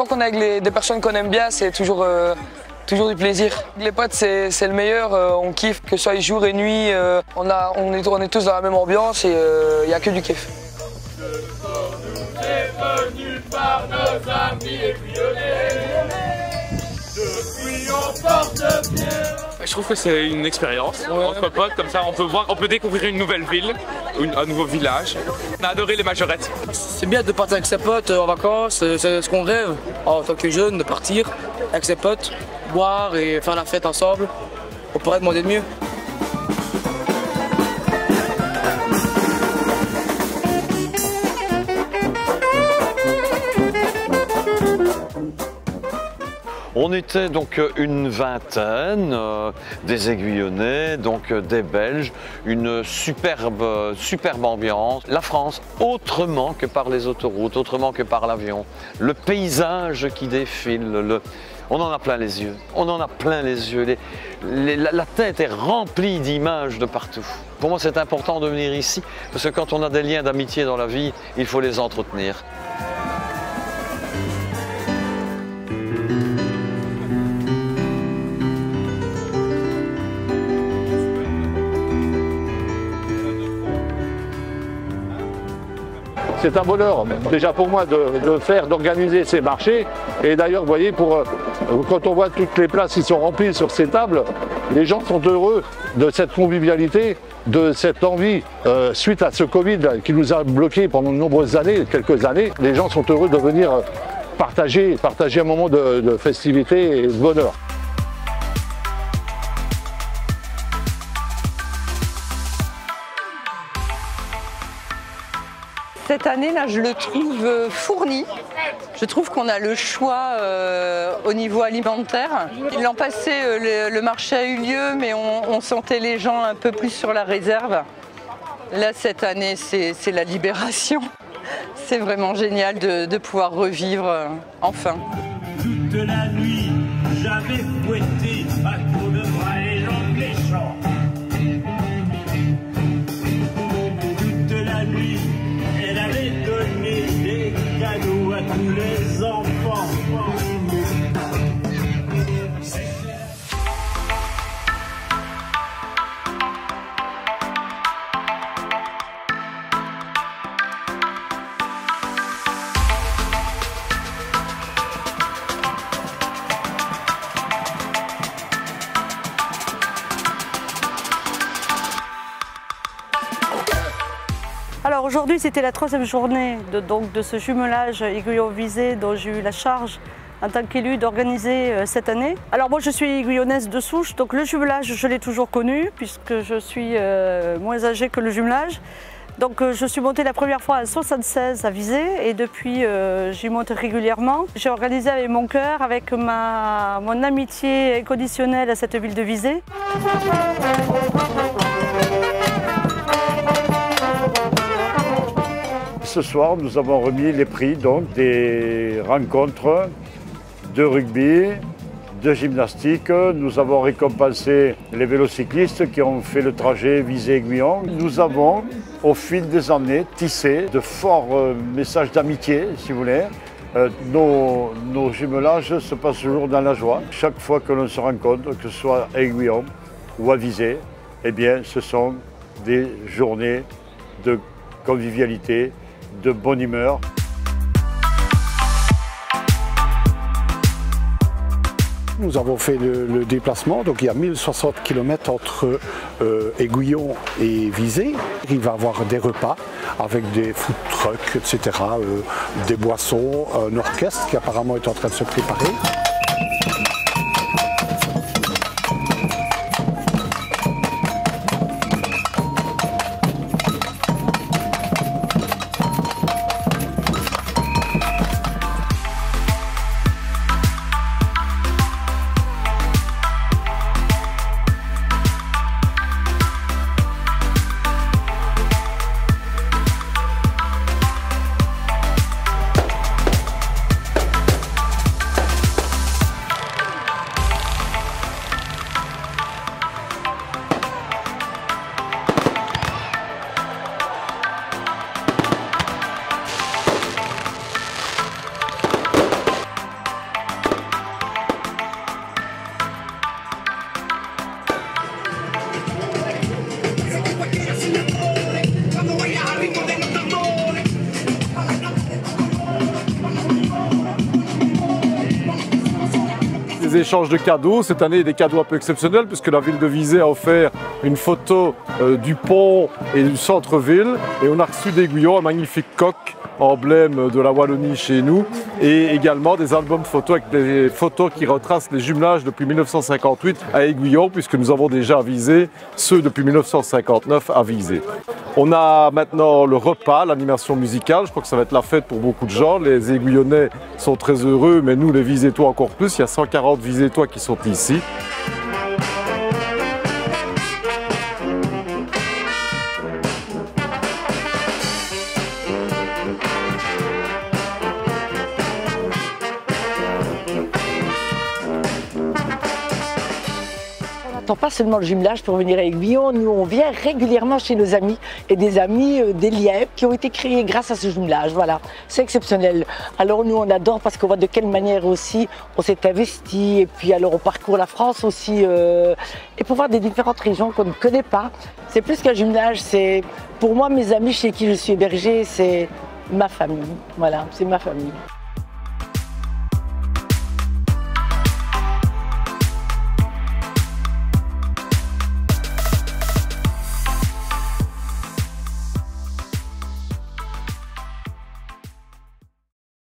tant qu'on est avec des personnes qu'on aime bien, c'est toujours du plaisir. Les potes, c'est le meilleur, on kiffe, que ce soit jour et nuit, on est tous dans la même ambiance et il n'y a que du kiff. Venu par nos amis éguillonnés, depuis on porte bien. Je trouve que c'est une expérience entre potes, comme ça on peut découvrir une nouvelle ville, un nouveau village. On a adoré les majorettes. C'est bien de partir avec ses potes en vacances, c'est ce qu'on rêve en tant que jeune, de partir avec ses potes, boire et faire la fête ensemble. On pourrait demander de mieux. On était donc une vingtaine, des Aiguillonnais, donc des Belges, une superbe ambiance. La France, autrement que par les autoroutes, autrement que par l'avion. Le paysage qui défile, on en a plein les yeux, on en a plein les yeux. La tête est remplie d'images de partout. Pour moi, c'est important de venir ici, parce que quand on a des liens d'amitié dans la vie, il faut les entretenir. C'est un bonheur, déjà pour moi, d'organiser ces marchés. Et d'ailleurs, vous voyez, quand on voit toutes les places qui sont remplies sur ces tables, les gens sont heureux de cette convivialité, de cette envie, suite à ce Covid qui nous a bloqués pendant de nombreuses années, quelques années. Les gens sont heureux de venir partager un moment de festivité et de bonheur. Cette année-là, je le trouve fourni. Je trouve qu'on a le choix au niveau alimentaire. L'an passé, le marché a eu lieu, mais on sentait les gens un peu plus sur la réserve. Là, cette année, c'est la libération. C'est vraiment génial de pouvoir revivre enfin. Toute la nuit, j'avais fouetté à coups de bras les gens méchants. Toute la nuit, elle avait donné des cadeaux à tous les enfants. Alors aujourd'hui, c'était la 3e journée de ce jumelage Aiguillon-Visé dont j'ai eu la charge en tant qu'élue d'organiser cette année. Alors moi je suis aiguillonnaise de souche, donc le jumelage je l'ai toujours connu puisque je suis moins âgée que le jumelage. Donc je suis montée la première fois en 1976 à Visé et depuis j'y monte régulièrement. J'ai organisé avec mon cœur, avec mon amitié inconditionnelle à cette ville de Visé. Ce soir, nous avons remis les prix donc, des rencontres de rugby, de gymnastique. Nous avons récompensé les vélocyclistes qui ont fait le trajet Visé-Aiguillon. Nous avons, au fil des années, tissé de forts messages d'amitié, si vous voulez. Nos jumelages se passent toujours dans la joie. Chaque fois que l'on se rencontre, que ce soit à Aiguillon ou à Visé, eh bien, ce sont des journées de convivialité, de bonne humeur. Nous avons fait le déplacement, donc il y a 1060 km entre Aiguillon et Visé. Il va y avoir des repas avec des food trucks, etc., des boissons, un orchestre qui apparemment est en train de se préparer. des échanges de cadeaux. Cette année, des cadeaux un peu exceptionnels puisque la ville de Visé a offert une photo du pont et du centre-ville. Et on a reçu d'Aiguillon un magnifique coq, emblème de la Wallonie chez nous, et également des albums photos avec des photos qui retracent les jumelages depuis 1958 à Aiguillon, puisque nous avons déjà visé ceux depuis 1959 à Visé. On a maintenant le repas, l'animation musicale. Je crois que ça va être la fête pour beaucoup de gens. Les Aiguillonnais sont très heureux, mais nous, les Visétois encore plus. Il y a 140 Visétois qui sont ici. Pas seulement le jumelage pour venir à Aiguillon, nous on vient régulièrement chez nos amis et des amis des liens qui ont été créés grâce à ce jumelage. Voilà, c'est exceptionnel. Alors nous on adore parce qu'on voit de quelle manière aussi on s'est investi et puis alors on parcourt la France aussi et pour voir des différentes régions qu'on ne connaît pas. C'est plus qu'un jumelage, c'est pour moi mes amis chez qui je suis hébergée, c'est ma famille. Voilà, c'est ma famille.